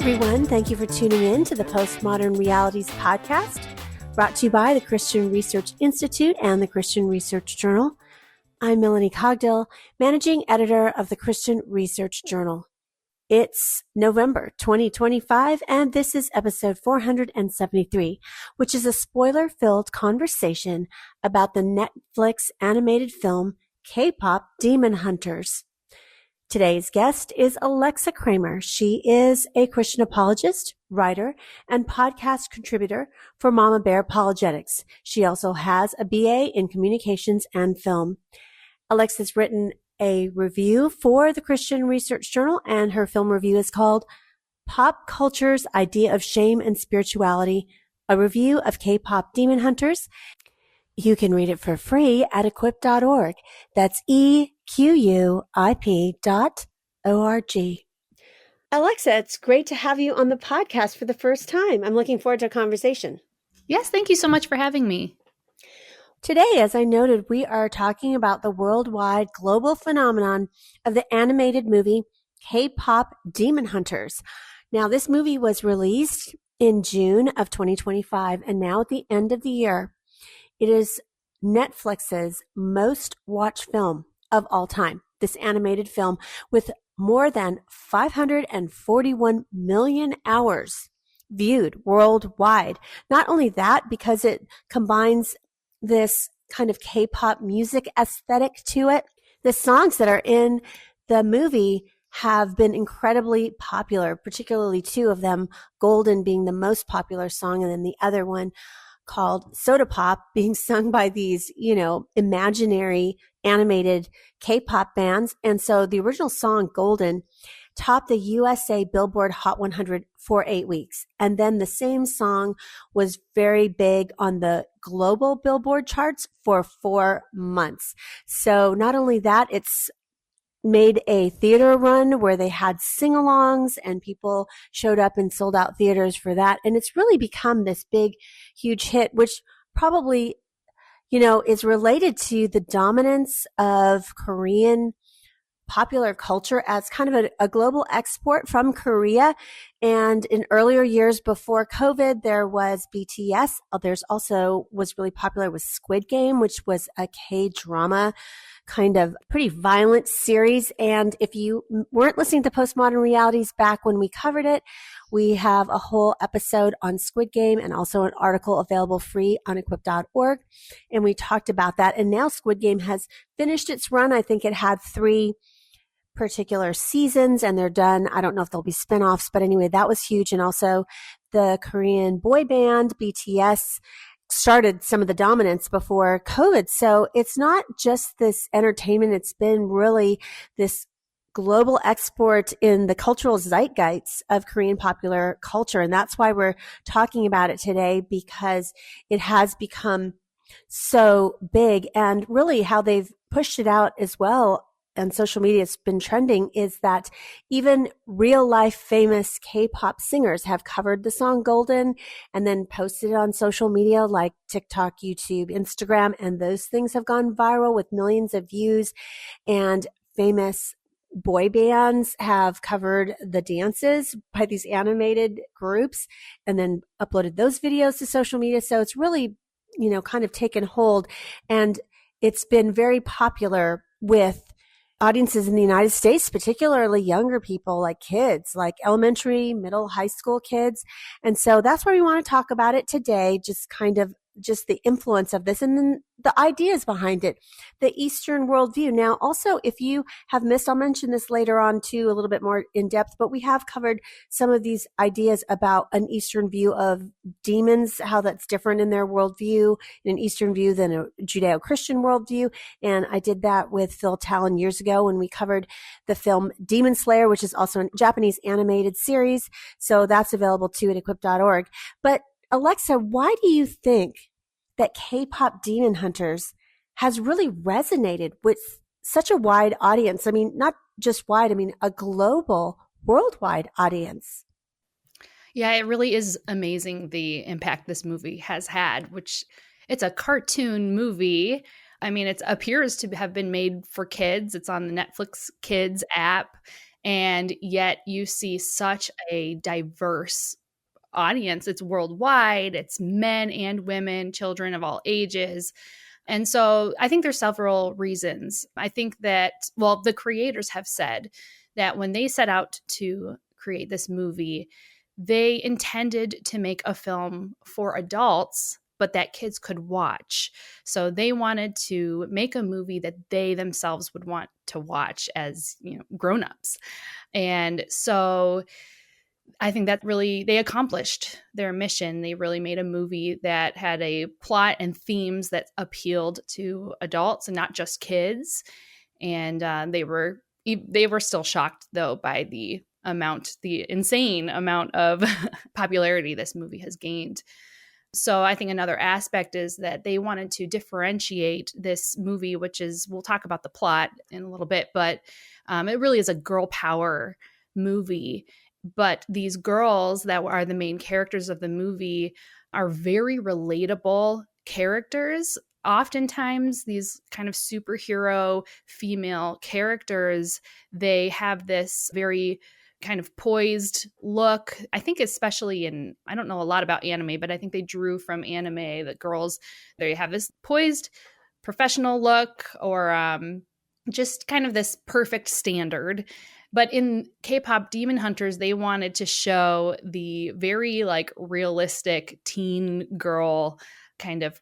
everyone. Thank you for tuning in to the Postmodern Realities podcast, brought to you by the Christian Research Institute and the Christian Research Journal. I'm Melanie Cogdill, managing editor of the Christian Research Journal. It's November 2025, and this is episode 473, which is a spoiler-filled conversation about the Netflix animated film K-pop Demon Hunters. Today's guest is Alexa Kramer. She is a Christian apologist, writer, and podcast contributor for Mama Bear Apologetics. She also has a BA in communications and film. Alexa's written a review for the Christian Research Journal, and her film review is called Pop Culture's Idea of Shame and Spirituality, a review of K-pop Demon Hunters. You can read it for free at equip.org. That's EQUIP.org. Alexa, it's great to have you on the podcast for the first time. I'm looking forward to a conversation. Yes, thank you so much for having me. Today, as I noted, we are talking about the worldwide global phenomenon of the animated movie K-pop Demon Hunters. Now, this movie was released in June of 2025, and now at the end of the year, it is Netflix's most watched film of all time, this animated film with more than 541 million hours viewed worldwide. Not only that, because it combines this kind of K-pop music aesthetic to it, the songs that are in the movie have been incredibly popular, particularly two of them, Golden being the most popular song, and then the other one called Soda Pop being sung by these, imaginary animated K-pop bands. And so the original song Golden topped the USA Billboard Hot 100 for 8 weeks. And then the same song was very big on the global Billboard charts for 4 months. So not only that, it's made a theater run where they had sing-alongs and people showed up and sold out theaters for that. And it's really become this big, huge hit, which probably, is related to the dominance of Korean popular culture as kind of a global export from Korea. And in earlier years before COVID, there was BTS. There's also was really popular with Squid Game, which was a K-drama kind of pretty violent series. And if you weren't listening to Postmodern Realities back when we covered it, we have a whole episode on Squid Game and also an article available free on equip.org. And we talked about that. And now Squid Game has finished its run. I think it had 3 particular seasons and they're done. I don't know if there'll be spinoffs, but anyway, that was huge. And also the Korean boy band BTS started some of the dominance before COVID. So it's not just this entertainment. It's been really this global export in the cultural zeitgeist of Korean popular culture. And that's why we're talking about it today, because it has become so big. And really how they've pushed it out as well, and social media has been trending, is that even real life famous K-pop singers have covered the song Golden and then posted it on social media like TikTok, YouTube, Instagram, and those things have gone viral with millions of views. And famous boy bands have covered the dances by these animated groups and then uploaded those videos to social media. So it's really, kind of taken hold, and it's been very popular with audiences in the United States, particularly younger people, like kids, like elementary, middle, high school kids. And so that's why we want to talk about it today, just the influence of this and then the ideas behind it, the Eastern worldview. Now, also, if you have missed, I'll mention this later on too, a little bit more in depth, but we have covered some of these ideas about an Eastern view of demons, how that's different in their worldview, in an Eastern view than a Judeo-Christian worldview. And I did that with Phil Talon years ago when we covered the film Demon Slayer, which is also a Japanese animated series. So that's available too at equip.org. But Alexa, why do you think that K-pop Demon Hunters has really resonated with such a wide audience? I mean, not just wide, a global, worldwide audience. Yeah, it really is amazing the impact this movie has had, which it's a cartoon movie. It appears to have been made for kids. It's on the Netflix Kids app. And yet you see such a diverse audience. It's worldwide, it's men and women, children of all ages. And so I think there's several reasons. I think that, well, the creators have said that when they set out to create this movie, they intended to make a film for adults, but that kids could watch. So they wanted to make a movie that they themselves would want to watch as, grown-ups. And so I think that really, they accomplished their mission. They really made a movie that had a plot and themes that appealed to adults and not just kids. And they were still shocked though by the insane amount of popularity this movie has gained. So I think another aspect is that they wanted to differentiate this movie, which is, we'll talk about the plot in a little bit, but it really is a girl power movie. But these girls that are the main characters of the movie are very relatable characters. Oftentimes, these kind of superhero female characters, they have this very kind of poised look. I think especially I don't know a lot about anime, but I think they drew from anime. The girls, they have this poised professional look, or just kind of this perfect standard. But in K-pop Demon Hunters, they wanted to show the very realistic teen girl kind of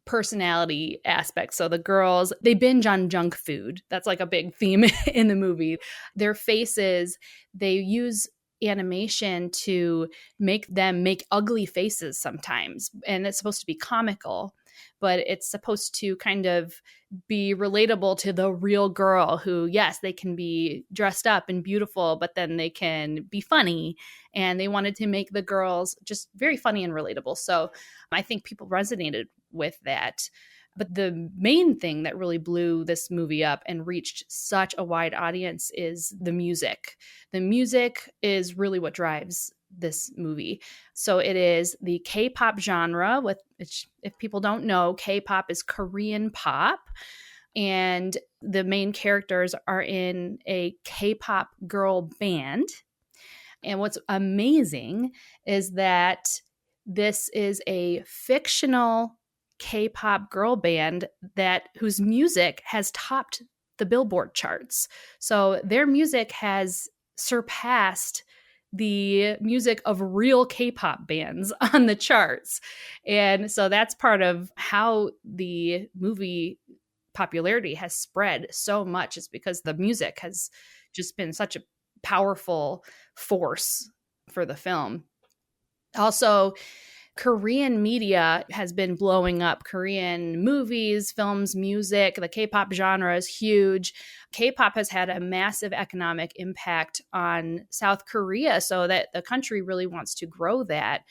personality aspect. So the girls, they binge on junk food. That's like a big theme in the movie. Their faces, they use animation to make them make ugly faces sometimes. And it's supposed to be comical, but it's supposed to kind of be relatable to the real girl who, yes, they can be dressed up and beautiful, but then they can be funny. And they wanted to make the girls just very funny and relatable. So I think people resonated with that. But the main thing that really blew this movie up and reached such a wide audience is the music. The music is really what drives this movie. So it is the K-pop genre, which, if people don't know, K-pop is Korean pop. And the main characters are in a K-pop girl band. And what's amazing is that this is a fictional K-pop girl band whose music has topped the Billboard charts. So their music has surpassed the music of real K-pop bands on the charts. And so that's part of how the movie popularity has spread so much, is because the music has just been such a powerful force for the film. Also, Korean media has been blowing up. Korean movies, films, music. The K-pop genre is huge. K-pop has had a massive economic impact on South Korea, so that the country really wants to grow that.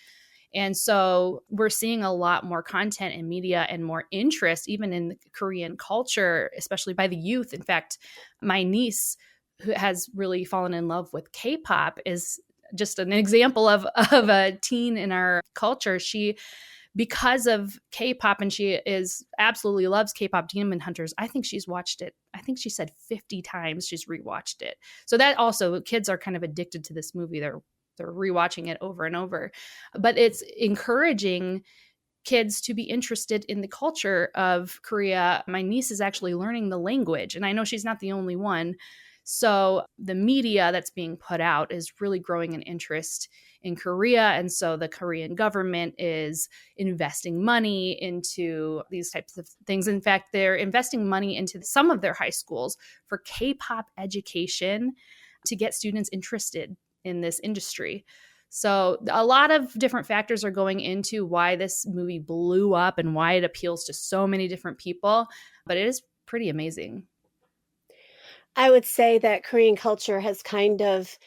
And so we're seeing a lot more content in media and more interest, even in the Korean culture, especially by the youth. In fact, my niece, who has really fallen in love with K-pop, is just an example of a teen in our culture. She, because of K-pop, and she absolutely loves K-pop Demon Hunters. I think she's watched it. I think she said 50 times she's rewatched it. So that also, kids are kind of addicted to this movie. They're rewatching it over and over. But it's encouraging kids to be interested in the culture of Korea. My niece is actually learning the language, and I know she's not the only one. So the media that's being put out is really growing an interest in Korea. And so the Korean government is investing money into these types of things. In fact, they're investing money into some of their high schools for K-pop education to get students interested in this industry. So a lot of different factors are going into why this movie blew up and why it appeals to so many different people. But it is pretty amazing. I would say that Korean culture has kind of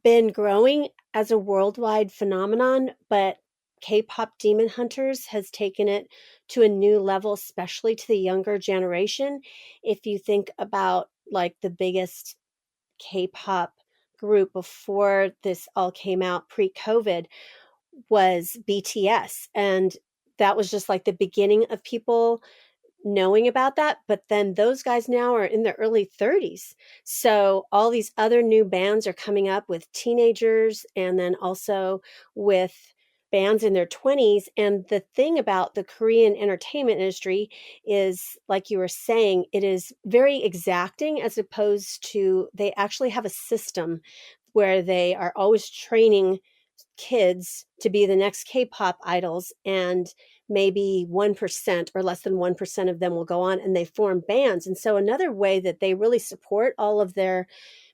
been growing as a worldwide phenomenon, but K-pop Demon Hunters has taken it to a new level, especially to the younger generation. If you think about the biggest K-pop group before this all came out pre-COVID was BTS. And that was just the beginning of people knowing about that, but then those guys now are in their early 30s. So all these other new bands are coming up with teenagers and then also with bands in their 20s. And the thing about the Korean entertainment industry is, like you were saying, it is very exacting, as opposed to they actually have a system where they are always training kids to be the next K-pop idols, and maybe 1% or less than 1% of them will go on and they form bands. And so another way that they really support all of their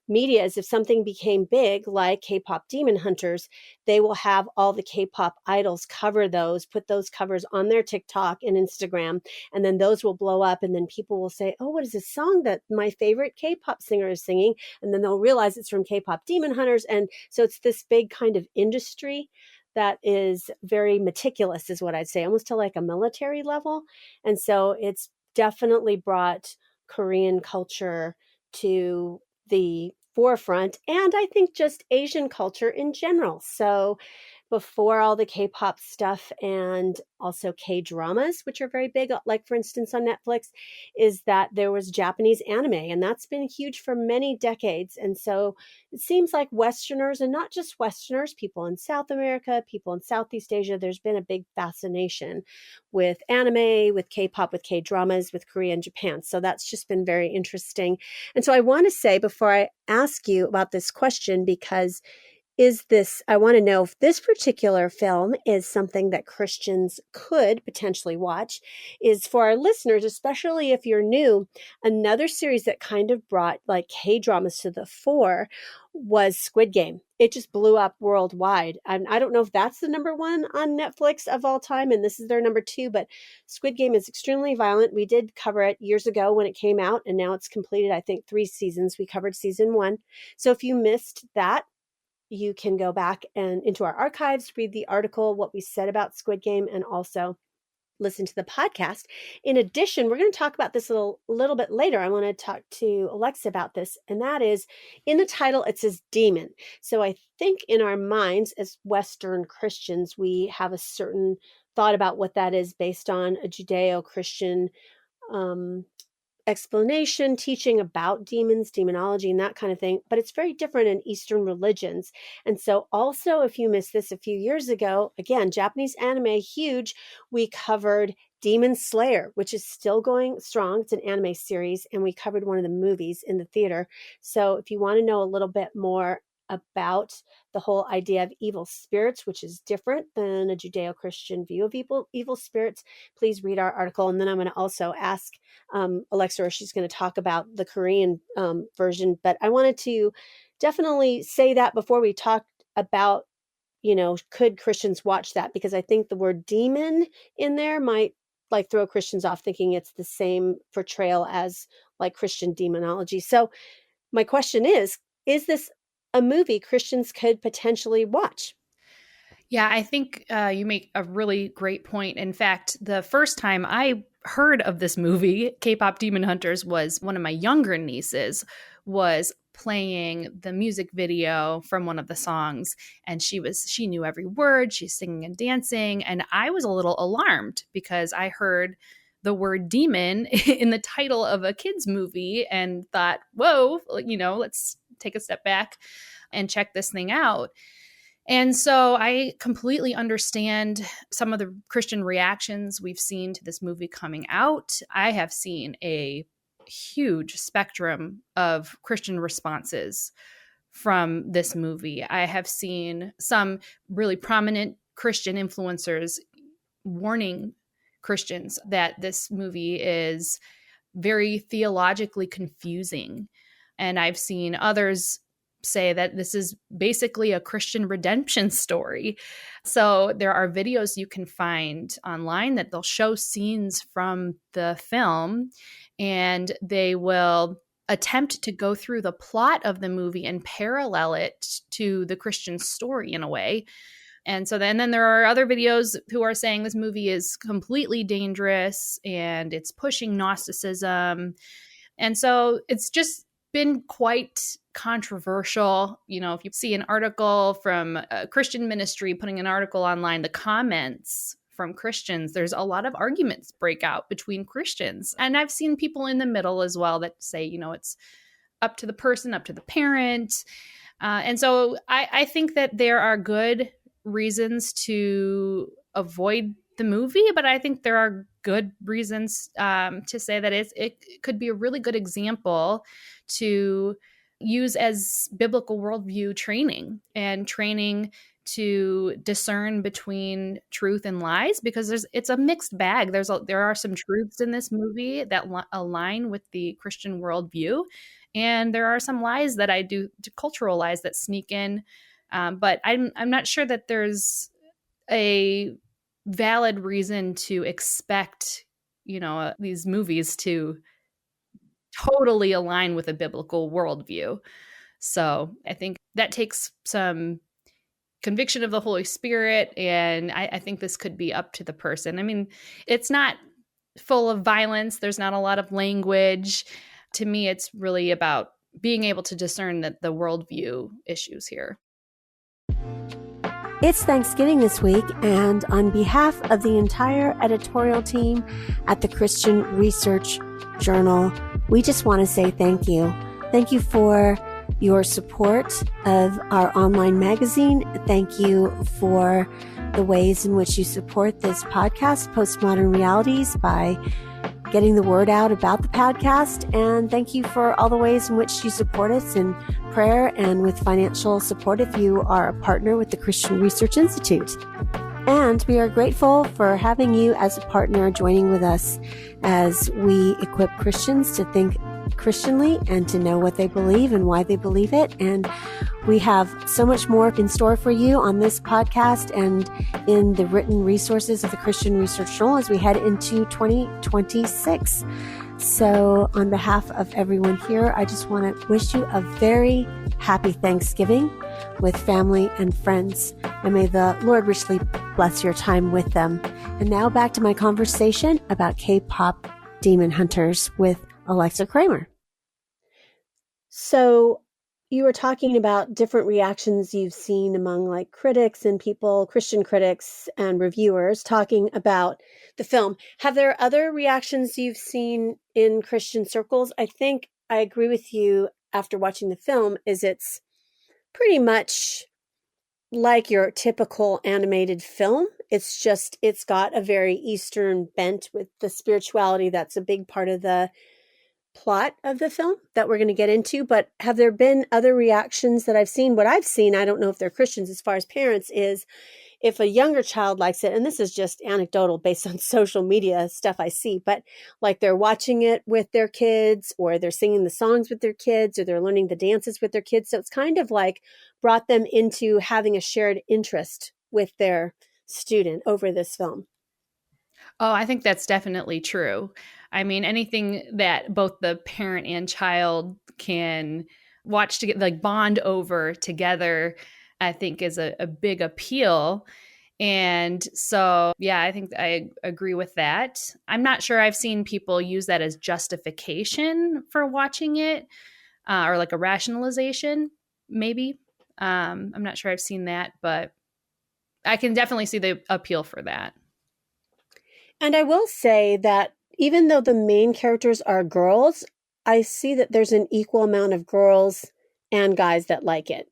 media is if something became big, like K-pop Demon Hunters, they will have all the K-pop idols cover those, put those covers on their TikTok and Instagram, and then those will blow up, and then people will say, oh, what is this song that my favorite K-pop singer is singing? And then they'll realize it's from K-pop Demon Hunters. And so it's this big kind of industry that is very meticulous, is what I'd say, almost to like a military level. And so it's definitely brought Korean culture to the forefront, and I think just Asian culture in general. So before all the K-pop stuff and also K-dramas, which are very big, like for instance on Netflix, is that there was Japanese anime, and that's been huge for many decades. And so it seems like Westerners, and not just Westerners, people in South America, people in Southeast Asia, there's been a big fascination with anime, with K-pop, with K-dramas, with Korea and Japan. So that's just been very interesting. And so I want to say, before I ask you about this question, because I want to know if this particular film is something that Christians could potentially watch, is for our listeners, especially if you're new, another series that kind of brought like K-dramas to the fore was Squid Game. It just blew up worldwide. And I don't know if that's the number one on Netflix of all time, and this is their number two, but Squid Game is extremely violent. We did cover it years ago when it came out, and now it's completed, I think, 3 seasons. We covered season 1. So if you missed that, you can go back and into our archives, read the article, what we said about Squid Game, and also listen to the podcast. In addition, we're going to talk about this a little bit later. I want to talk to Alexa about this, and that is, in the title, it says demon. So I think in our minds as Western Christians, we have a certain thought about what that is based on a Judeo-Christian explanation, teaching about demons, demonology, and that kind of thing. But it's very different in Eastern religions. And so also, if you missed this a few years ago, again, Japanese anime, huge, we covered Demon Slayer, which is still going strong. It's an anime series, and we covered one of the movies in the theater. So if you want to know a little bit more about the whole idea of evil spirits, which is different than a Judeo-Christian view of evil spirits, please read our article. And then I'm going to also ask Alexa, or she's going to talk about the Korean version. But I wanted to definitely say that before we talk about, could Christians watch that? Because I think the word demon in there might like throw Christians off, thinking it's the same portrayal as like Christian demonology. So my question is this a movie Christians could potentially watch? Yeah, I think you make a really great point. In fact, the first time I heard of this movie, K-pop Demon Hunters, was one of my younger nieces was playing the music video from one of the songs, and she knew every word, she's singing and dancing, and I was a little alarmed because I heard the word demon in the title of a kids movie and thought, whoa, let's take a step back and check this thing out. And so I completely understand some of the Christian reactions we've seen to this movie coming out. I have seen a huge spectrum of Christian responses from this movie. I have seen some really prominent Christian influencers warning Christians that this movie is very theologically confusing. And I've seen others say that this is basically a Christian redemption story. So there are videos you can find online that they'll show scenes from the film, and they will attempt to go through the plot of the movie and parallel it to the Christian story in a way. And so then there are other videos who are saying this movie is completely dangerous and it's pushing Gnosticism. And so it's just been quite controversial. If you see an article from a Christian ministry putting an article online, the comments from Christians. There's a lot of arguments break out between Christians. And I've seen people in the middle as well that say, it's up to the person, up to the parent. And so I think that there are good reasons to avoid the movie, but I think there are good reasons to say that it could be a really good example to use as biblical worldview training and training to discern between truth and lies, because it's a mixed bag. There are some truths in this movie that align with the Christian worldview, and there are some lies that cultural lies that sneak in. But I'm not sure that there's a valid reason to expect, these movies to totally align with a biblical worldview. So I think that takes some conviction of the Holy Spirit, and I think this could be up to the person. I mean, it's not full of violence. There's not a lot of language. To me, it's really about being able to discern the worldview issues here. It's Thanksgiving this week, and on behalf of the entire editorial team at the Christian Research Journal, we just want to say thank you. Thank you for your support of our online magazine. Thank you for the ways in which you support this podcast, Postmodern Realities, by getting the word out about the podcast. And thank you for all the ways in which you support us in prayer and with financial support if you are a partner with the Christian Research Institute. And we are grateful for having you as a partner joining with us as we equip Christians to think Christianly and to know what they believe and why they believe it. And we have so much more in store for you on this podcast and in the written resources of the Christian Research Journal as we head into 2026. So on behalf of everyone here, I just want to wish you a very happy Thanksgiving with family and friends. And may the Lord richly bless your time with them. And now back to my conversation about K-pop Demon Hunters with Alexa Kramer. So you were talking about different reactions you've seen among like critics and people, Christian critics and reviewers talking about the film. Have there other reactions you've seen in Christian circles? I think I agree with you after watching the film is it's pretty much like your typical animated film. It's just, it's got a very Eastern bent with the spirituality. That's a big part of the plot of the film that we're going to get into. But have there been other reactions that I've seen? What I've seen, I don't know if they're Christians as far as parents, is if a younger child likes it, and this is just anecdotal based on social media stuff I see, but like they're watching it with their kids, or they're singing the songs with their kids, or they're learning the dances with their kids. So it's kind of like brought them into having a shared interest with their student over this film. Oh, I think that's definitely true. I mean, anything that both the parent and child can watch to get like bond over together, I think is a big appeal. And so, yeah, I think I agree with that. I'm not sure I've seen people use that as justification for watching it or like a rationalization, maybe. I'm not sure I've seen that, but I can definitely see the appeal for that. And I will say that even though the main characters are girls, I see that there's an equal amount of girls and guys that like it.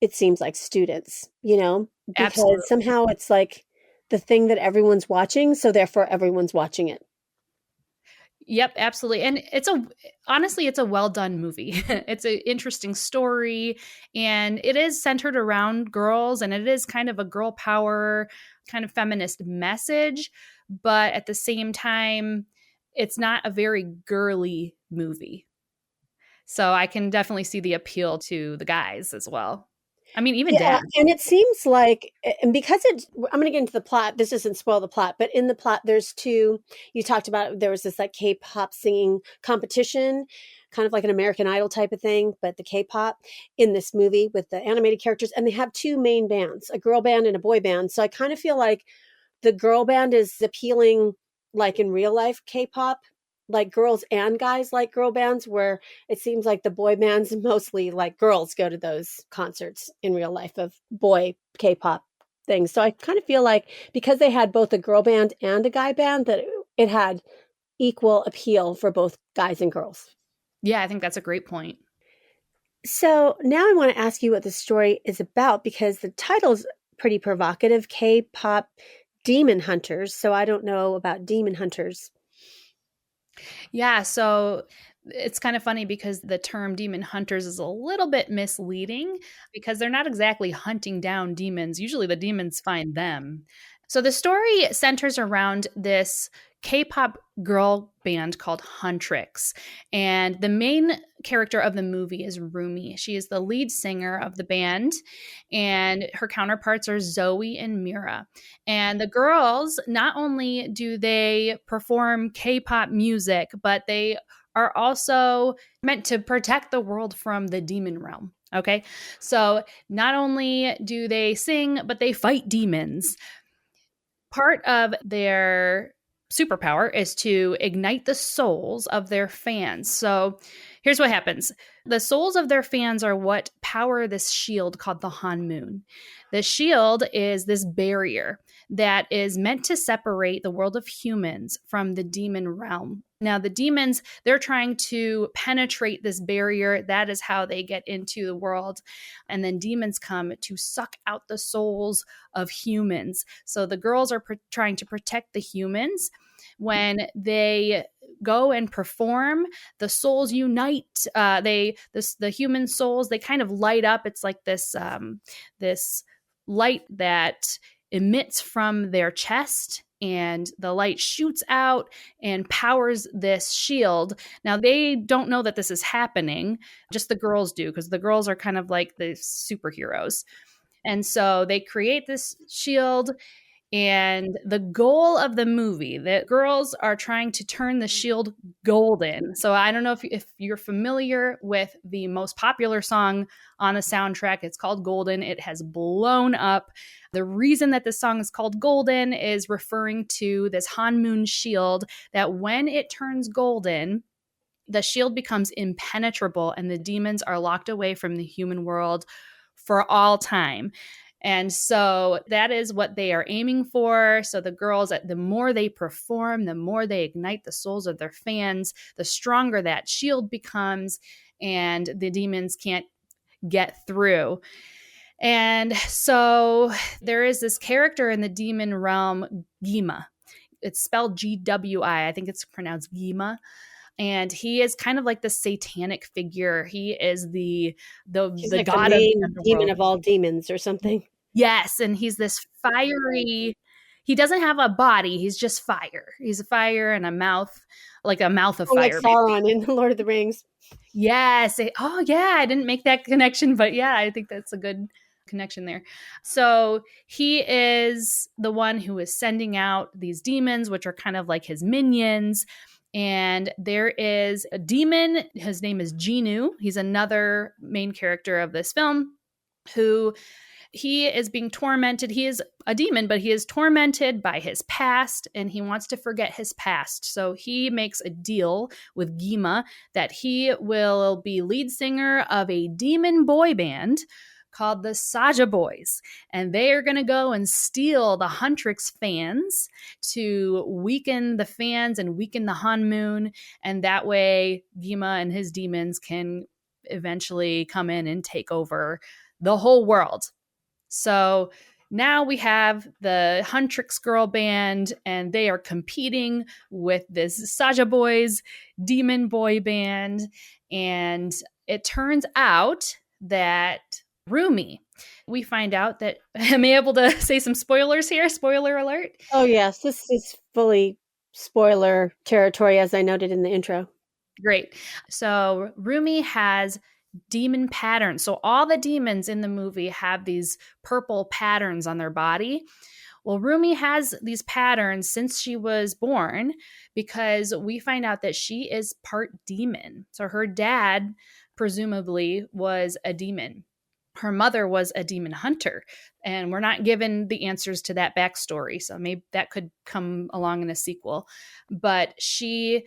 It seems like students, because Absolutely. somehow it's like the thing that everyone's watching, so therefore everyone's watching it. Yep, absolutely. And honestly, it's a well done movie. It's an interesting story, and it is centered around girls, and it is kind of a girl power kind of feminist message, but at the same time, it's not a very girly movie. So I can definitely see the appeal to the guys as well. I mean, even Yeah, dad. and it seems like, and because I'm going to get into the plot. This doesn't spoil the plot, but in the plot, there's two. You talked about there was this like K-pop singing competition, kind of like an American Idol type of thing, but the K-pop in this movie with the animated characters, and they have two main bands, a girl band and a boy band. So I kind of feel like the girl band is appealing, like in real life K-pop. Like girls and guys like girl bands, where it seems like the boy bands mostly like girls go to those concerts in real life of boy K-pop things. So I kind of feel like because they had both a girl band and a guy band, that it had equal appeal for both guys and girls. Yeah, I think that's a great point. So now I want to ask you what the story is about, because the title's pretty provocative, K-pop demon hunters. So I don't know about demon hunters. Yeah, so it's kind of funny because the term demon hunters is a little bit misleading because they're not exactly hunting down demons. Usually the demons find them. So the story centers around this K-pop girl band called Huntrix. And the main character of the movie is Rumi. She is the lead singer of the band, and her counterparts are Zoe and Mira. And the girls, not only do they perform K-pop music, but they are also meant to protect the world from the demon realm. Okay. So not only do they sing, but they fight demons. Part of their superpower is to ignite the souls of their fans. So here's what happens. The souls of their fans are what power this shield called the Han Moon. The shield is this barrier that is meant to separate the world of humans from the demon realm. Now, the demons, they're trying to penetrate this barrier. That is how they get into the world. And then demons come to suck out the souls of humans. So the girls are trying to protect the humans. When they go and perform, the souls unite. The human souls, they kind of light up. It's like this light that emits from their chest, and the light shoots out and powers this shield. Now, they don't know that this is happening. Just the girls do, because the girls are kind of like the superheroes. And so they create this shield. And the goal of the movie, that girls are trying to turn the shield golden. So I don't know if you're familiar with the most popular song on the soundtrack. It's called Golden. It has blown up. The reason that this song is called Golden is referring to this Han Moon shield, that when it turns golden, the shield becomes impenetrable and the demons are locked away from the human world for all time. And so that is what they are aiming for. So the girls, the more they perform, the more they ignite the souls of their fans, the stronger that shield becomes, and the demons can't get through. And so there is this character in the demon realm, Gima. It's spelled Gwi. I think it's pronounced Gima. And he is kind of like the satanic figure. He is He's the like the god of the main demon underworld. of all demons or something. Yes, and he's this fiery. He doesn't have a body. He's just fire. He's a fire and a mouth, like a mouth of Oh, like fire. Sauron in Lord of the Rings. Yes. Oh, yeah. I didn't make that connection, but yeah, I think that's a good connection there. So he is the one who is sending out these demons, which are kind of like his minions. And there is a demon. His name is Genu. He's another main character of this film, who he is being tormented. He is a demon, but he is tormented by his past, and he wants to forget his past. So he makes a deal with Gima that he will be lead singer of a demon boy band called the Saja Boys. And they are going to go and steal the Huntrix fans to weaken the fans and weaken the Han Moon. And that way, Gima and his demons can eventually come in and take over the whole world. So now we have the Huntrix girl band, and they are competing with this Saja Boys demon boy band. And it turns out that Rumi, we find out that, am I able to say some spoilers here? Spoiler alert. Oh, yes. This is fully spoiler territory, as I noted in the intro. Great. So Rumi has demon patterns. So all the demons in the movie have these purple patterns on their body. Well, Rumi has these patterns since she was born, because we find out that she is part demon. So her dad presumably was a demon. Her mother was a demon hunter, and we're not given the answers to that backstory. So maybe that could come along in a sequel. But she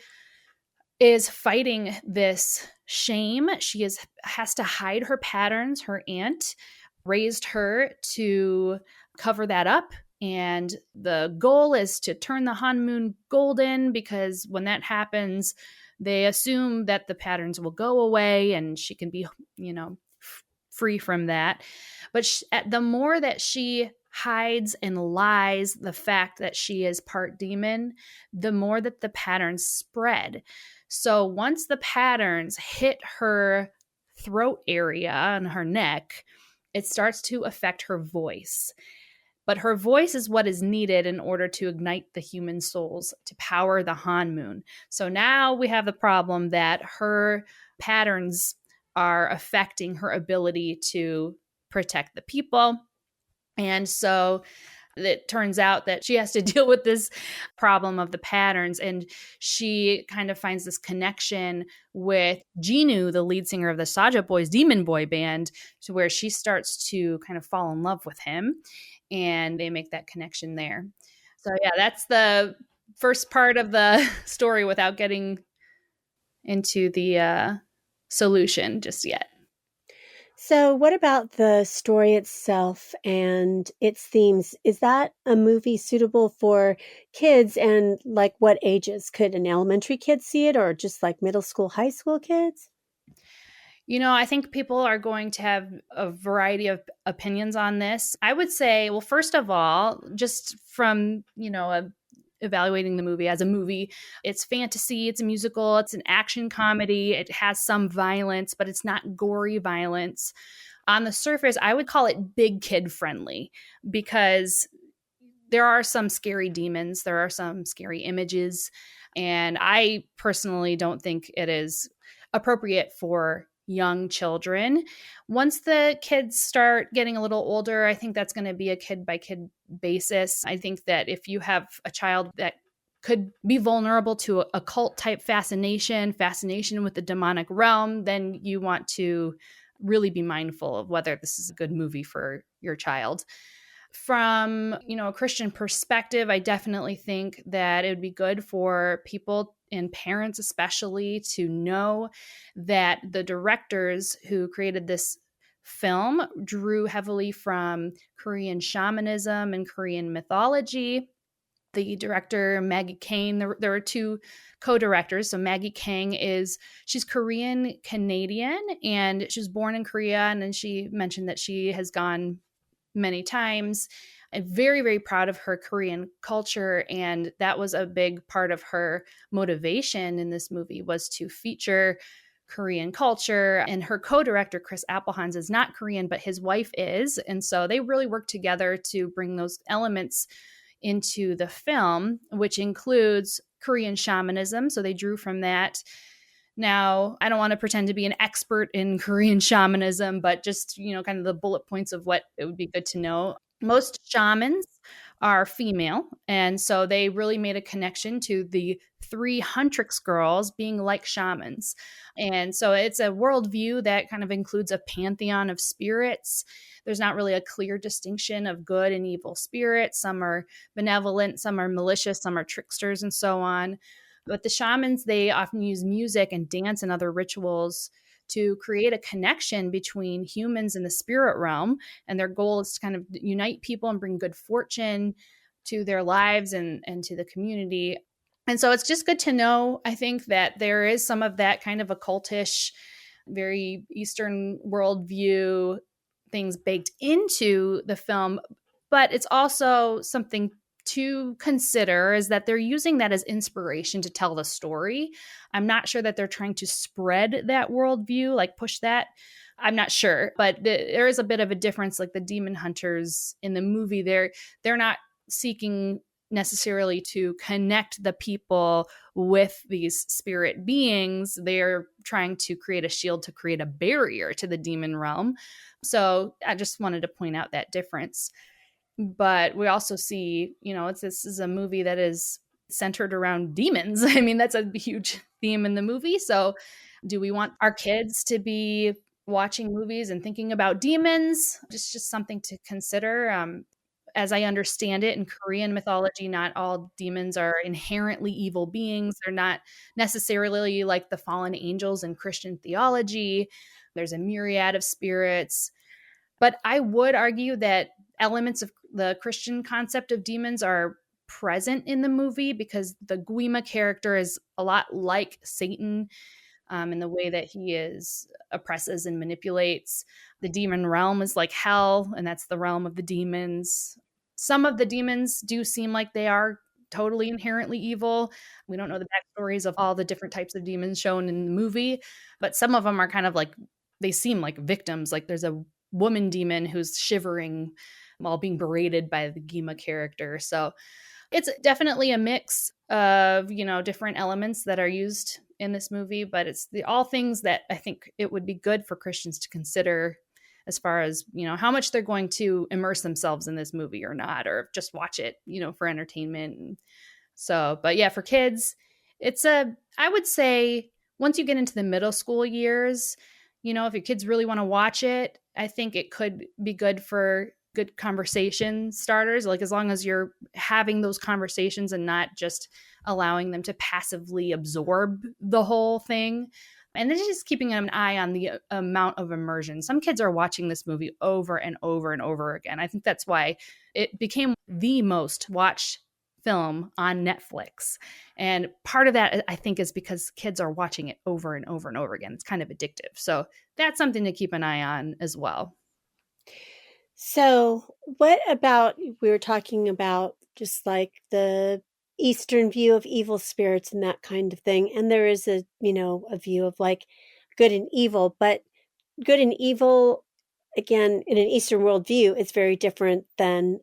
is fighting this shame. She has to hide her patterns. Her aunt raised her to cover that up. And the goal is to turn the Han moon golden, because when that happens, they assume that the patterns will go away and she can be, free from that. But the more that she hides and lies the fact that she is part demon, the more that the patterns spread. So once the patterns hit her throat area and her neck, it starts to affect her voice. But her voice is what is needed in order to ignite the human souls to power the Han moon. So now we have the problem that her patterns are affecting her ability to protect the people. And so it turns out that she has to deal with this problem of the patterns. And she kind of finds this connection with Jinu, the lead singer of the Saja Boys Demon Boy band, to where she starts to kind of fall in love with him. And they make that connection there. So yeah, that's the first part of the story without getting into the solution just yet. So, what about the story itself and its themes? Is that a movie suitable for kids, and like what ages? Could an elementary kid see it, or just like middle school, high school kids? I think people are going to have a variety of opinions on this. I would say, well, first of all, just from, evaluating the movie as a movie, it's fantasy, it's a musical, it's an action comedy, it has some violence, but it's not gory violence. On the surface, I would call it big kid friendly, because there are some scary demons, there are some scary images, and I personally don't think it is appropriate for young children. Once the kids start getting a little older, I think that's going to be a kid by kid basis. I think that if you have a child that could be vulnerable to occult type fascination with the demonic realm, then you want to really be mindful of whether this is a good movie for your child. From, a Christian perspective, I definitely think that it would be good for people and parents especially to know that the directors who created this film drew heavily from Korean shamanism and Korean mythology. The director, Maggie Kang, there were two co-directors. So Maggie Kang she's Korean Canadian, and she was born in Korea. And then she mentioned that she has gone many times. I'm very, very proud of her Korean culture. And that was a big part of her motivation in this movie, was to feature Korean culture. And her co-director, Chris Applehans, is not Korean, but his wife is. And so they really worked together to bring those elements into the film, which includes Korean shamanism. So they drew from that. Now, I don't want to pretend to be an expert in Korean shamanism, but just, kind of the bullet points of what it would be good to know. Most shamans are female, and so they really made a connection to the three Huntrix girls being like shamans. And so it's a worldview that kind of includes a pantheon of spirits. There's not really a clear distinction of good and evil spirits. Some are benevolent, some are malicious, some are tricksters, and so on. But the shamans, they often use music and dance and other rituals to create a connection between humans and the spirit realm. And their goal is to kind of unite people and bring good fortune to their lives and to the community. And so it's just good to know, I think, that there is some of that kind of occultish, very Eastern worldview things baked into the film. But it's also something to consider, is that they're using that as inspiration to tell the story. I'm not sure that they're trying to spread that worldview, like push that. I'm not sure, but there is a bit of a difference. Like the demon hunters in the movie, they're not seeking necessarily to connect the people with these spirit beings. They're trying to create a shield, to create a barrier to the demon realm. So I just wanted to point out that difference. But we also see, this is a movie that is centered around demons. I mean, that's a huge theme in the movie. So do we want our kids to be watching movies and thinking about demons? It's just something to consider. As I understand it, in Korean mythology, not all demons are inherently evil beings. They're not necessarily like the fallen angels in Christian theology. There's a myriad of spirits. But I would argue that elements of the Christian concept of demons are present in the movie, because the Guima character is a lot like Satan, in the way that he oppresses and manipulates. The demon realm is like hell, and that's the realm of the demons. Some of the demons do seem like they are totally inherently evil. We don't know the backstories of all the different types of demons shown in the movie, but some of them are kind of like, they seem like victims. Like there's a woman demon who's shivering while being berated by the Gima character. So it's definitely a mix of, different elements that are used in this movie, but it's all things that I think it would be good for Christians to consider, as far as, how much they're going to immerse themselves in this movie or not, or just watch it, for entertainment. And so, but yeah, for kids, I would say once you get into the middle school years, if your kids really want to watch it, I think it could be good for good conversation starters, like as long as you're having those conversations and not just allowing them to passively absorb the whole thing. And then just keeping an eye on the amount of immersion. Some kids are watching this movie over and over and over again. I think that's why it became the most watched film on Netflix. And part of that, I think, is because kids are watching it over and over and over again. It's kind of addictive. So that's something to keep an eye on as well. So, what about, we were talking about just like the Eastern view of evil spirits and that kind of thing. And there is a view of like good and evil, but good and evil, again, in an Eastern worldview, is very different than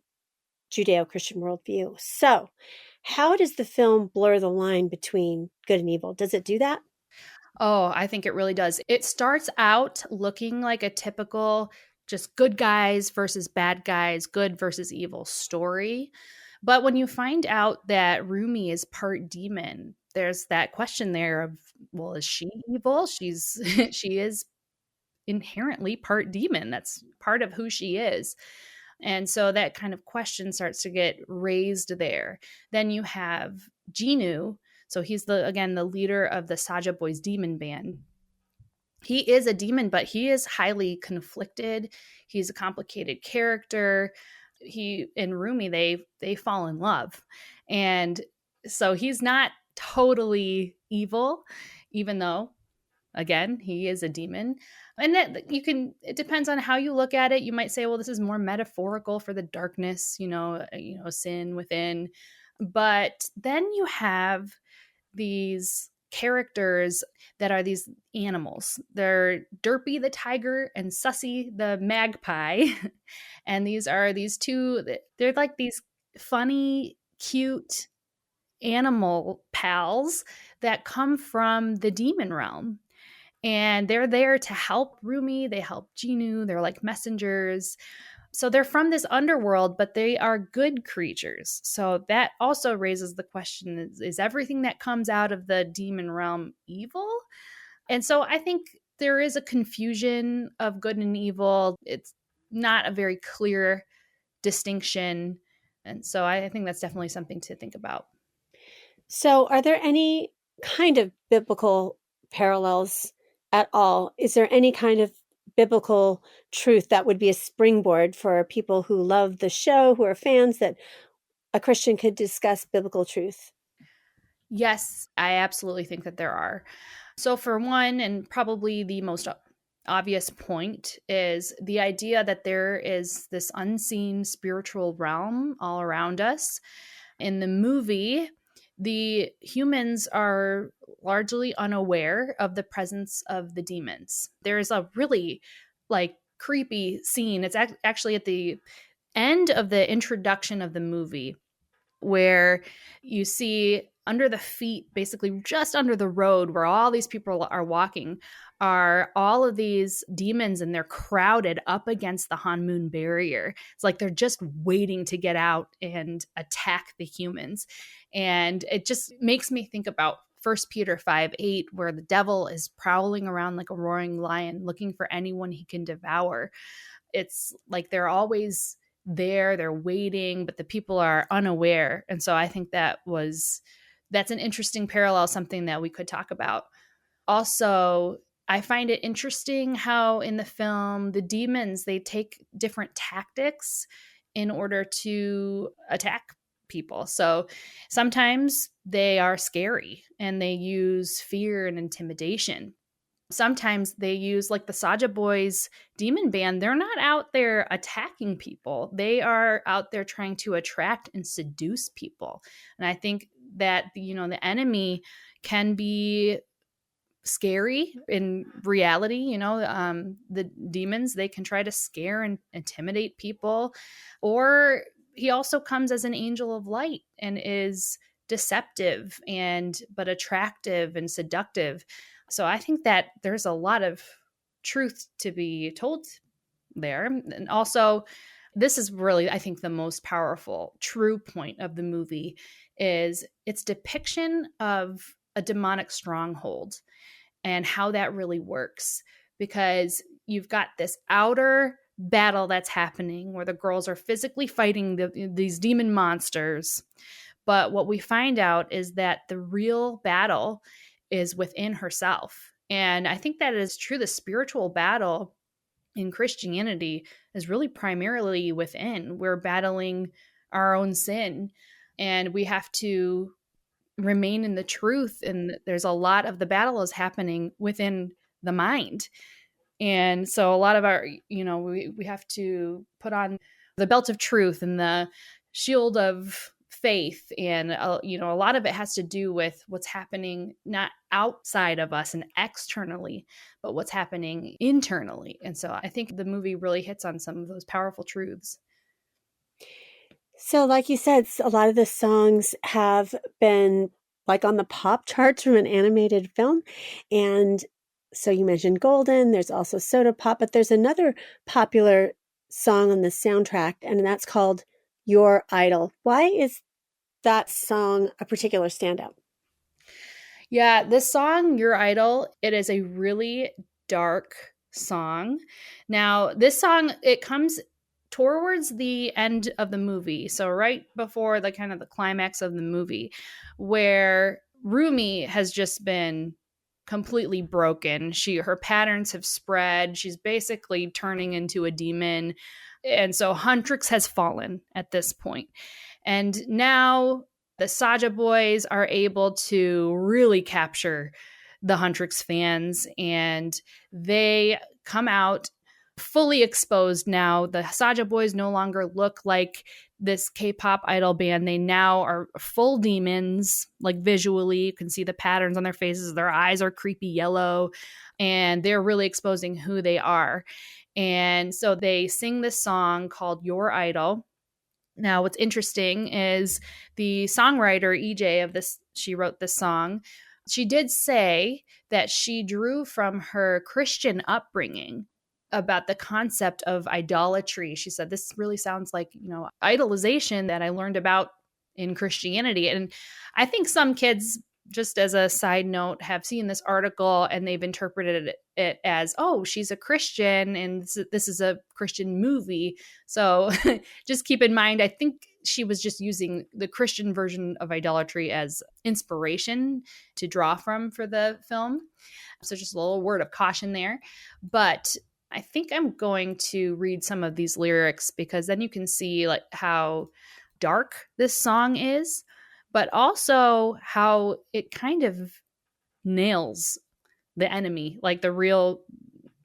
Judeo-Christian worldview. So, how does the film blur the line between good and evil? Does it do that? Oh, I think it really does. It starts out looking like a typical just good guys versus bad guys, good versus evil story. But when you find out that Rumi is part demon, there's that question there of, well, is she evil? She is inherently part demon. That's part of who she is. And so that kind of question starts to get raised there. Then you have Jinu. So he's again the leader of the Saja Boys demon band. He is a demon, but he is highly conflicted. He's a complicated character. He and Rumi, they fall in love. And so he's not totally evil, even though, again, he is a demon. And that it depends on how you look at it. You might say, well, this is more metaphorical for the darkness, sin within. But then you have these characters that are these animals. They're Derpy the tiger and Sussy the magpie. And these are these two, they're like these funny, cute animal pals that come from the demon realm. And they're there to help Rumi. They help Jinu. They're like messengers. So they're from this underworld, but they are good creatures. So that also raises the question, is everything that comes out of the demon realm evil? And so I think there is a confusion of good and evil. It's not a very clear distinction. And so I think that's definitely something to think about. So, are there any kind of biblical parallels at all? Is there any kind of biblical truth that would be a springboard for people who love the show, who are fans, that a Christian could discuss biblical truth? Yes, I absolutely think that there are. So, for one, and probably the most obvious point, is the idea that there is this unseen spiritual realm all around us. In the movie, the humans are largely unaware of the presence of the demons. There's a really creepy scene. It's actually at the end of the introduction of the movie, where you see under the feet, basically just under the road where all these people are walking, are all of these demons, and they're crowded up against the Hanmun barrier. It's like they're just waiting to get out and attack the humans. And it just makes me think about 1 Peter 5:8, where the devil is prowling around like a roaring lion, looking for anyone he can devour. It's like they're always there, they're waiting, but the people are unaware. And so I think that's an interesting parallel, something that we could talk about. Also, I find it interesting how in the film, the demons, they take different tactics in order to attack people. So sometimes they are scary and they use fear and intimidation. Sometimes they use, like the Saja Boys demon band, they're not out there attacking people. They are out there trying to attract and seduce people. And I think that, the enemy can be scary in reality. The demons, they can try to scare and intimidate people, or he also comes as an angel of light and is deceptive and but attractive and seductive. So I think that there's a lot of truth to be told there. And also, this is really, I think, the most powerful true point of the movie is its depiction of a demonic stronghold and how that really works, because you've got this outer battle that's happening where the girls are physically fighting these demon monsters. But what we find out is that the real battle is within herself. And I think that is true. The spiritual battle in Christianity is really primarily within. We're battling our own sin, and we have to remain in the truth. And there's a lot of the battle is happening within the mind. And so a lot of our, we have to put on the belt of truth and the shield of faith. And, a lot of it has to do with what's happening not outside of us and externally, but what's happening internally. And so I think the movie really hits on some of those powerful truths. So, like you said, a lot of the songs have been like on the pop charts from an animated film. And so you mentioned Golden, there's also Soda Pop, but there's another popular song on the soundtrack, and that's called Your Idol. Why is that song a particular standout? Yeah, this song, Your Idol, it is a really dark song. Now, this song, it comes towards the end of the movie. So right before the kind of the climax of the movie, where Rumi has just been completely broken. Her patterns have spread. She's basically turning into a demon. And so Huntrix has fallen at this point. And now the Saja Boys are able to really capture the Huntrix fans, and they come out fully exposed now. The Saja Boys no longer look like this K-pop idol band. They now are full demons, like visually. You can see the patterns on their faces. Their eyes are creepy yellow, and they're really exposing who they are. And so they sing this song called Your Idol. Now, what's interesting is the songwriter, EJ, of this, she wrote this song. She did say that she drew from her Christian upbringing about the concept of idolatry. She said, this really sounds like, idolization that I learned about in Christianity. And I think some kids, just as a side note, have seen this article and they've interpreted it as, oh, she's a Christian and this is a Christian movie. So just keep in mind, I think she was just using the Christian version of idolatry as inspiration to draw from for the film. So just a little word of caution there. But I think I'm going to read some of these lyrics, because then you can see like how dark this song is, but also how it kind of nails the enemy, like the real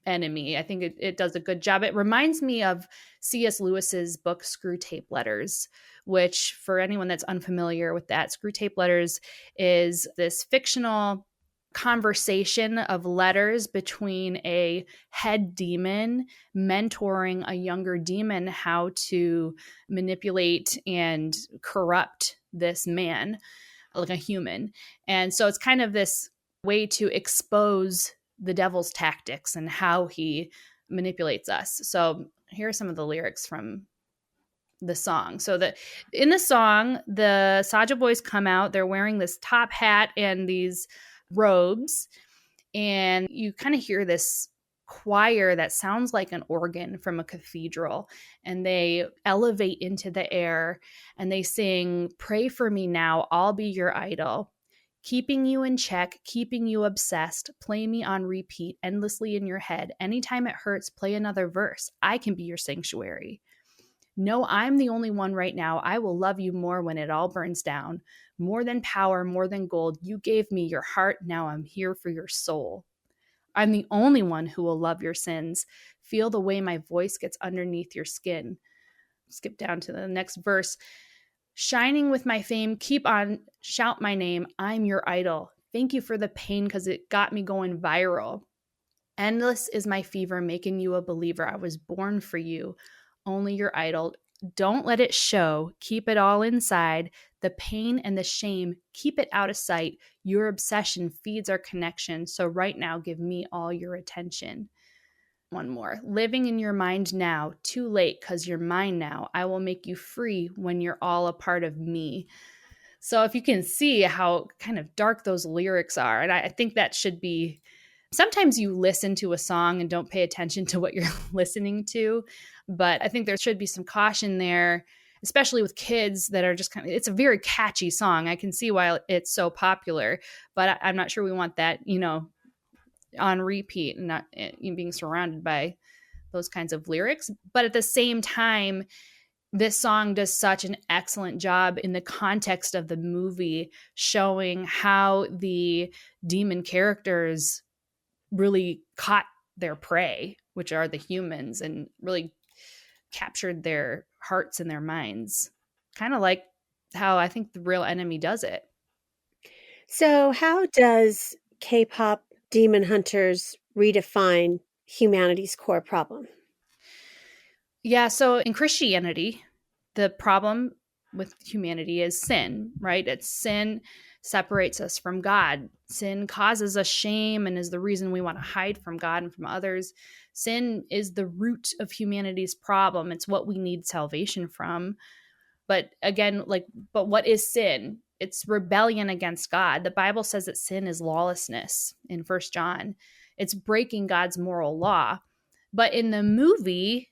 enemy. I think it does a good job. It reminds me of C.S. Lewis's book, Screw Tape Letters, which, for anyone that's unfamiliar with that, Screw Tape Letters is this fictional conversation of letters between a head demon mentoring a younger demon how to manipulate and corrupt this man, like a human. And so it's kind of this way to expose the devil's tactics and how he manipulates us. So here are some of the lyrics from the song. So that in the song, the Saja Boys come out, they're wearing this top hat and these robes, and you kind of hear this choir that sounds like an organ from a cathedral, and they elevate into the air and they sing, "Pray for me now, I'll be your idol. Keeping you in check, keeping you obsessed, play me on repeat, endlessly in your head. Anytime it hurts, play another verse. I can be your sanctuary. No, I'm the only one right now. I will love you more when it all burns down. More than power, more than gold. You gave me your heart. Now I'm here for your soul. I'm the only one who will love your sins. Feel the way my voice gets underneath your skin. Skip down to the next verse. Shining with my fame, keep on, shout my name. I'm your idol. Thank you for the pain because it got me going viral. Endless is my fever, making you a believer. I was born for you, only your idol. Don't let it show. Keep it all inside. The pain and the shame, keep it out of sight. Your obsession feeds our connection. So right now, give me all your attention. One more. Living in your mind now, too late because you're mine now. I will make you free when you're all a part of me. So if you can see how kind of dark those lyrics are, and I think that should be, sometimes you listen to a song and don't pay attention to what you're listening to, but I think there should be some caution there, especially with kids that are just kind of, it's a very catchy song. I can see why it's so popular, but I'm not sure we want that, on repeat and not being surrounded by those kinds of lyrics. But at the same time, this song does such an excellent job in the context of the movie, showing how the demon characters really caught their prey, which are the humans, and really captured their hearts and their minds. Kind of like how I think the real enemy does it. So, how does K-pop Demon Hunters redefine humanity's core problem? Yeah, so in Christianity, the problem with humanity is sin, right? It's sin separates us from God. Sin causes us shame and is the reason we want to hide from God and from others. Sin is the root of humanity's problem. It's what we need salvation from. But again, but what is sin? It's rebellion against God. The Bible says that sin is lawlessness in 1 John. It's breaking God's moral law. But in the movie,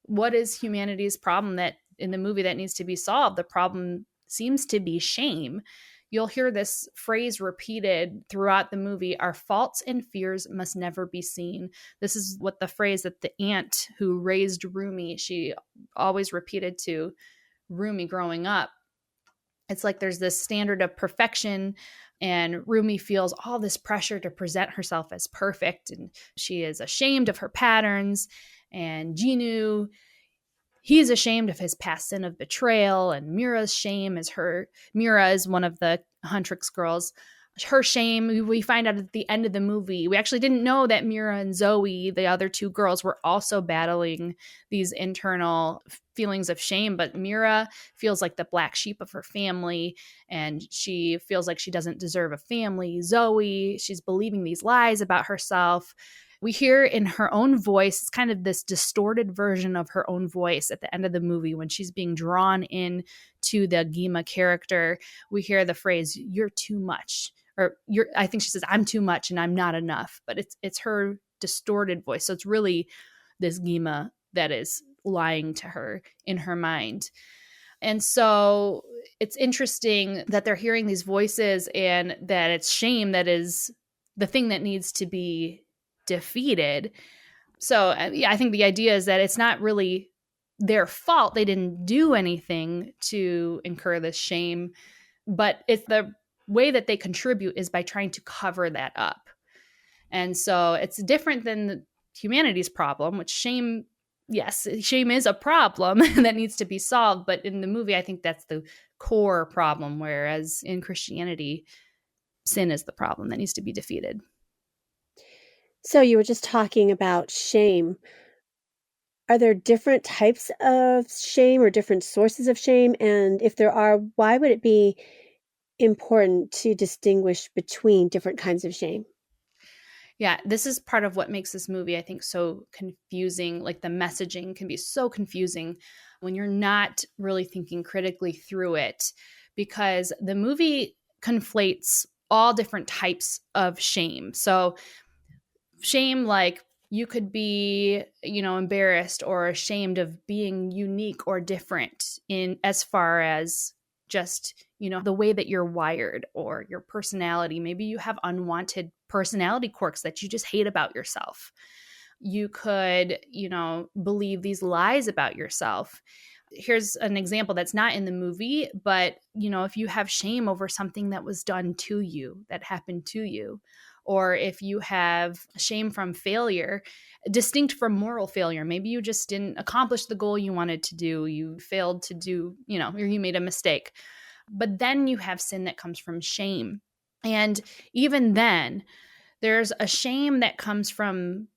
what is humanity's problem that in the movie that needs to be solved? The problem seems to be shame. You'll hear this phrase repeated throughout the movie: our faults and fears must never be seen. This is what the phrase that the aunt who raised Rumi, she always repeated to Rumi growing up. It's like there's this standard of perfection, and Rumi feels all this pressure to present herself as perfect, and she is ashamed of her patterns. And Jinu, he's ashamed of his past sin of betrayal, and Mira's shame is Mira is one of the Huntrix girls. Her shame, we find out at the end of the movie. We actually didn't know that Mira and Zoe, the other two girls, were also battling these internal feelings of shame. But Mira feels like the black sheep of her family, and she feels like she doesn't deserve a family. Zoe, she's believing these lies about herself. We hear in her own voice, it's kind of this distorted version of her own voice at the end of the movie when she's being drawn in to the Gima character. We hear the phrase, "You're too much." Or I think she says, "I'm too much and I'm not enough." But it's her distorted voice. So it's really this Gima that is lying to her in her mind. And so it's interesting that they're hearing these voices and that it's shame that is the thing that needs to be defeated. So yeah, I think the idea is that it's not really their fault. They didn't do anything to incur this shame, but it's the way that they contribute is by trying to cover that up. And so it's different than humanity's problem, which shame, yes, shame is a problem that needs to be solved. But in the movie, I think that's the core problem, whereas in Christianity, sin is the problem that needs to be defeated. So you were just talking about shame. Are there different types of shame or different sources of shame? And if there are, why would it be important to distinguish between different kinds of shame? Yeah, this is part of what makes this movie, I think, so confusing. Like the messaging can be so confusing when you're not really thinking critically through it, because the movie conflates all different types of shame. So shame, like you could be, embarrassed or ashamed of being unique or different in as far as just, the way that you're wired or your personality. Maybe you have unwanted personality quirks that you just hate about yourself. You could, believe these lies about yourself. Here's an example that's not in the movie, but if you have shame over something that was done to you, that happened to you, or if you have shame from failure, distinct from moral failure, maybe you just didn't accomplish the goal you wanted to do, you failed to do, or you made a mistake. But then you have sin that comes from shame. And even then, there's a shame that comes from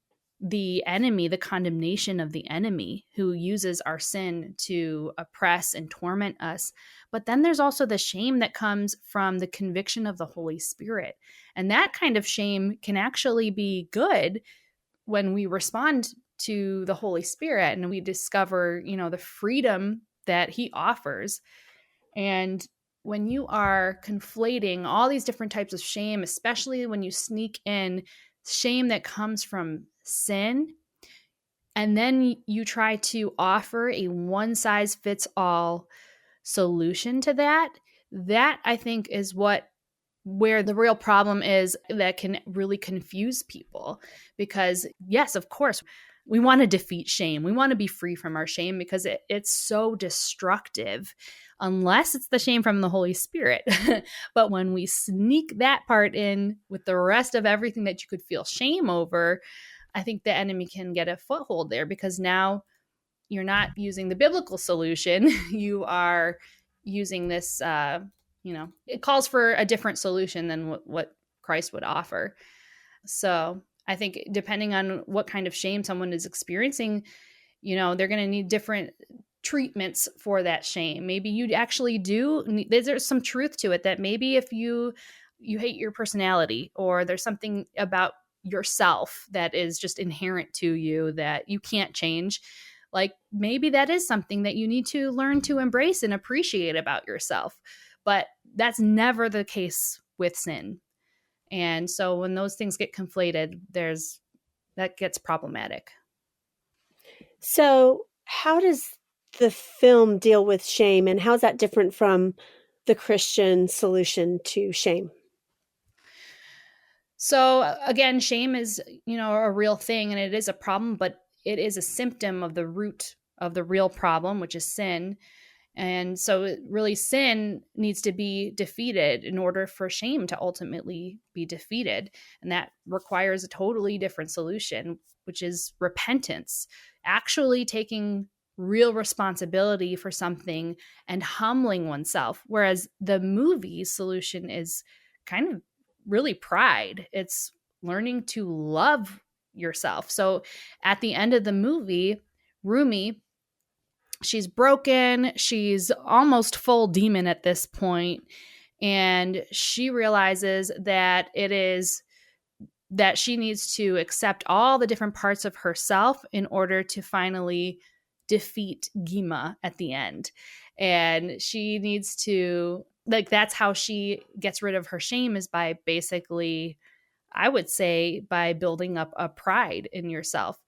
the enemy, the condemnation of the enemy who uses our sin to oppress and torment us. But then there's also the shame that comes from the conviction of the Holy Spirit. And that kind of shame can actually be good when we respond to the Holy Spirit and we discover, the freedom that he offers. And when you are conflating all these different types of shame, especially when you sneak in shame that comes from sin, and then you try to offer a one-size-fits-all solution to that, that I think is where the real problem is, that can really confuse people. Because yes, of course, we want to defeat shame. We want to be free from our shame because it's so destructive, unless it's the shame from the Holy Spirit. But when we sneak that part in with the rest of everything that you could feel shame over, I think the enemy can get a foothold there, because now you're not using the biblical solution. You are using this, it calls for a different solution than what Christ would offer. So I think depending on what kind of shame someone is experiencing, they're going to need different treatments for that shame. Maybe you actually do. There's some truth to it that maybe if you hate your personality, or there's something about yourself that is just inherent to you that you can't change, like maybe that is something that you need to learn to embrace and appreciate about yourself. But that's never the case with sin. And so when those things get conflated, that gets problematic. So how does the film deal with shame, and how is that different from the Christian solution to shame? So again, shame is, a real thing, and it is a problem, but it is a symptom of the root of the real problem, which is sin. And so really sin needs to be defeated in order for shame to ultimately be defeated. And that requires a totally different solution, which is repentance, actually taking real responsibility for something and humbling oneself. Whereas the movie solution is kind of really pride. It's learning to love yourself. So at the end of the movie, Rumi, she's broken. She's almost full demon at this point. And she realizes that that she needs to accept all the different parts of herself in order to finally defeat Gima at the end. And she needs to, that's how she gets rid of her shame, is by basically, I would say, by building up a pride in yourself.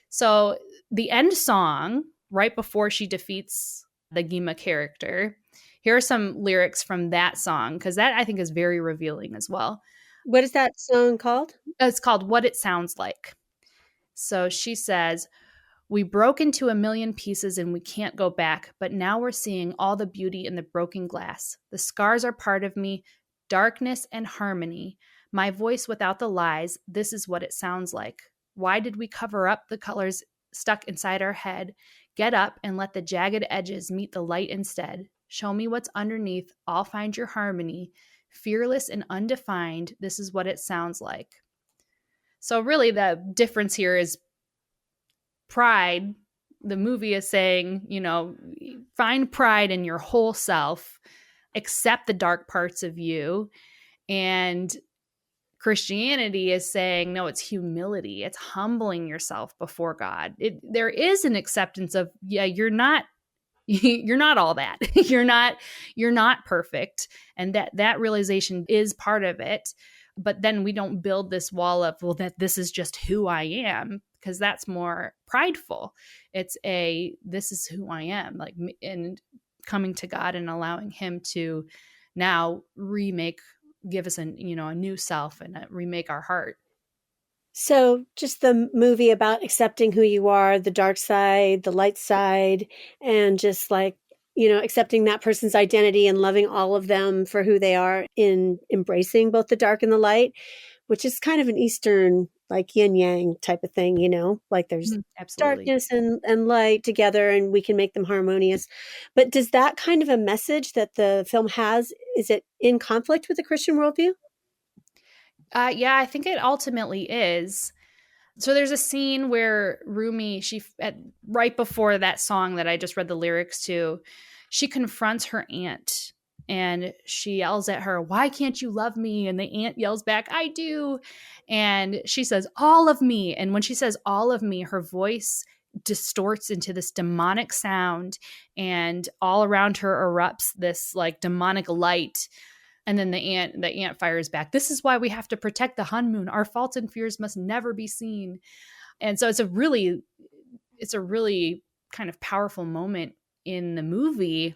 So the end song, right before she defeats the Gima character, here are some lyrics from that song, because that I think is very revealing as well. What is that song called? It's called What It Sounds Like. So she says, "We broke into a million pieces and we can't go back, but now we're seeing all the beauty in the broken glass. The scars are part of me, darkness and harmony. My voice without the lies, this is what it sounds like. Why did we cover up the colors stuck inside our head? Get up and let the jagged edges meet the light instead. Show me what's underneath, I'll find your harmony. Fearless and undefined, this is what it sounds like." So really the difference here is pride. The movie is saying, find pride in your whole self, accept the dark parts of you. And Christianity is saying, no, it's humility. It's humbling yourself before God. There is an acceptance of, you're not all that. you're not perfect. And that realization is part of it. But then we don't build this wall of, well, that this is just who I am, because that's more prideful. It's this is who I am, and coming to God and allowing him to now give us a new self and remake our heart. So just the movie about accepting who you are, the dark side, the light side, and just like, accepting that person's identity and loving all of them for who they are in embracing both the dark and the light, which is kind of an Eastern, like yin yang type of thing, like there's Absolutely. darkness and light together and we can make them harmonious. But does that kind of a message that the film has, is it in conflict with the Christian worldview? Yeah, I think it ultimately is. So there's a scene where Rumi, right before that song that I just read the lyrics to, she confronts her aunt and she yells at her, "Why can't you love me?" And the aunt yells back, "I do." And she says, "All of me." And when she says all of me, her voice distorts into this demonic sound, and all around her erupts this like demonic light. And then the ant fires back, "This is why we have to protect the honeymoon. Our faults and fears must never be seen." And so it's a really kind of powerful moment in the movie.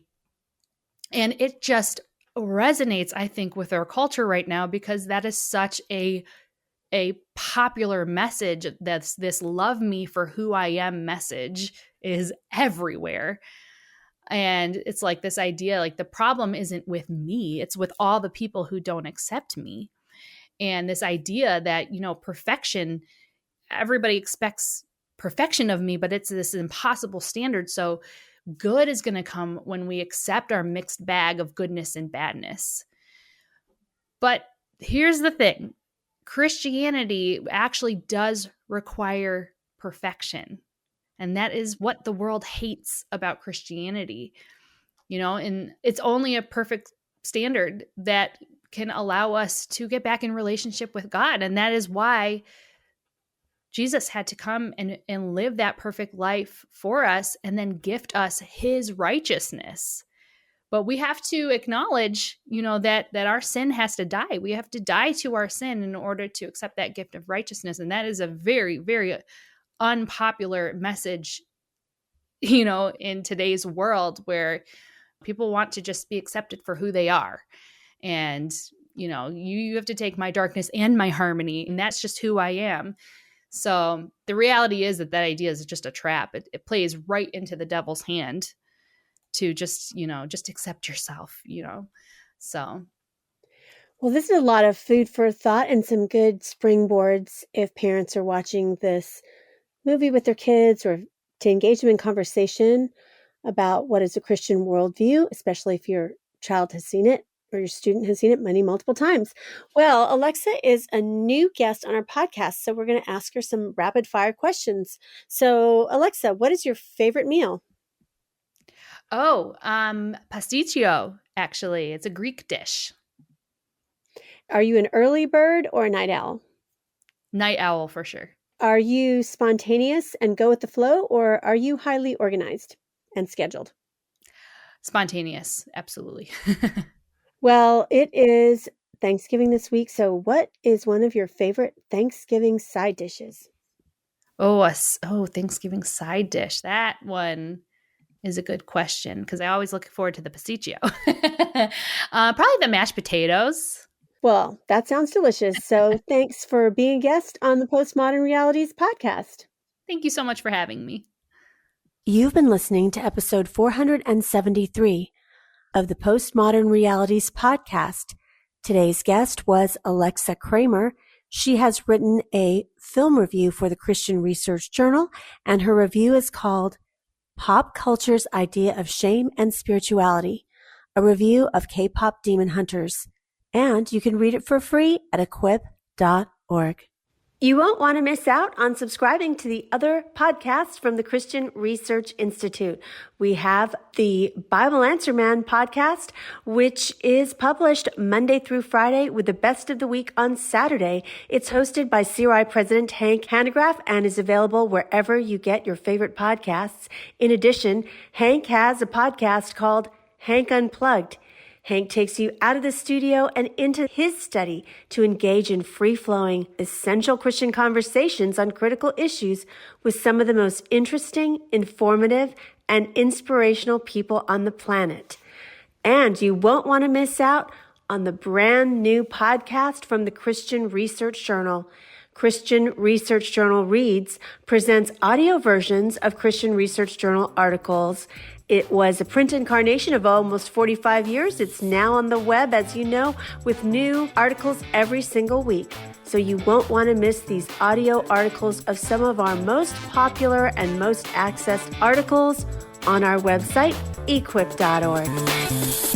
And it just resonates, I think, with our culture right now, because that is such a popular message. That's this love me for who I am message is everywhere. And it's like this idea, like the problem isn't with me, it's with all the people who don't accept me. And this idea that, perfection, everybody expects perfection of me, but it's this impossible standard. So good is going to come when we accept our mixed bag of goodness and badness. But here's the thing: Christianity actually does require perfection. And that is what the world hates about Christianity. And it's only a perfect standard that can allow us to get back in relationship with God. And that is why Jesus had to come and live that perfect life for us and then gift us his righteousness. But we have to acknowledge, that our sin has to die. We have to die to our sin in order to accept that gift of righteousness. And that is a very, very unpopular message, in today's world, where people want to just be accepted for who they are. And, you have to take my darkness and my harmony, and that's just who I am. So the reality is that idea is just a trap. It plays right into the devil's hand to just accept yourself, So. Well, this is a lot of food for thought and some good springboards if parents are watching this movie with their kids, or to engage them in conversation about what is a Christian worldview, especially if your child has seen it or your student has seen it multiple times. Well, Alexa is a new guest on our podcast, so we're going to ask her some rapid fire questions. So, Alexa, what is your favorite meal? Oh, pasticcio, actually. It's a Greek dish. Are you an early bird or a night owl? Night owl for sure. Are you spontaneous and go with the flow, or are you highly organized and scheduled? Spontaneous, absolutely. Well, it is Thanksgiving this week, so what is one of your favorite Thanksgiving side dishes? Thanksgiving side dish. That one is a good question, because I always look forward to the pasticcio. Probably the mashed potatoes. Well, that sounds delicious. So thanks for being a guest on the Postmodern Realities podcast. Thank you so much for having me. You've been listening to episode 473 of the Postmodern Realities podcast. Today's guest was Alexa Kramer. She has written a film review for the Christian Research Journal, and her review is called Pop Culture's Idea of Shame and Spirituality, a review of K-pop Demon Hunters. And you can read it for free at equip.org. You won't want to miss out on subscribing to the other podcasts from the Christian Research Institute. We have the Bible Answer Man podcast, which is published Monday through Friday with the best of the week on Saturday. It's hosted by CRI President Hank Hanegraaff and is available wherever you get your favorite podcasts. In addition, Hank has a podcast called Hank Unplugged. Hank takes you out of the studio and into his study to engage in free-flowing, essential Christian conversations on critical issues with some of the most interesting, informative, and inspirational people on the planet. And you won't want to miss out on the brand new podcast from the Christian Research Journal, Christian Research Journal Reads presents audio versions of Christian Research Journal articles. It was a print incarnation of almost 45 years. It's now on the web, as you know, with new articles every single week. So you won't want to miss these audio articles of some of our most popular and most accessed articles on our website, equip.org.